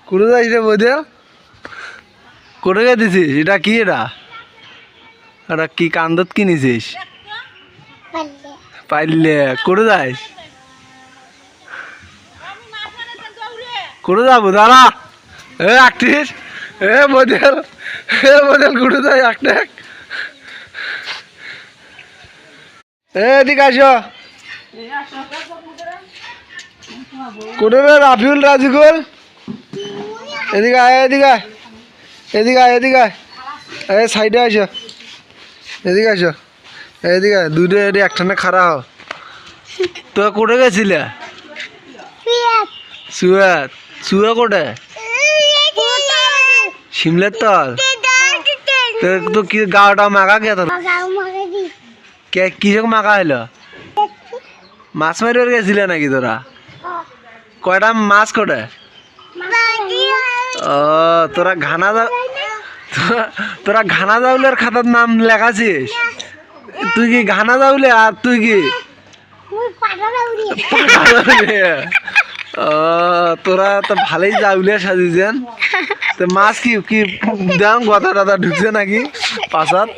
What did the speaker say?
কোথায় যাইস রে বৌদি? কোথায় দিছিস? এটা কি? এটা কি কান্দত কিনেছিস? পাইলে করে যাইস? করে যাবো দাঁড়া। এ একটিস বদেল করে যাই একটা। এদিকে আসো। কোটে রাফিউল রাজিকুল এদিকে আয়, এদিকে এদিকে আয়, এদিকে আয়, সাইডে আসো, এদিকে আসো, এদিকে দুটো একখানে খারাপ হও। তো কোটে গেছিলে? সুয়াত। সুয়া কোটে? শিমলের তল। তো কি গাওটা মাখা কে তোর? কিসক মাখা হইলো? মাছ মারিবার গেছিলে নাকি তোরা? কয়টা মাছ কোটে? ও তোরা ঘানা জাউলের খাতার নাম লেখাছিস? তুই কি ঘানা জাউলে আর তুই কি ও তোরা তো ভালোই জাউলে সাজিয়েছেন। তো মাছ কি কি দাম গদা টদা ঢুকছে নাকি পাশাত?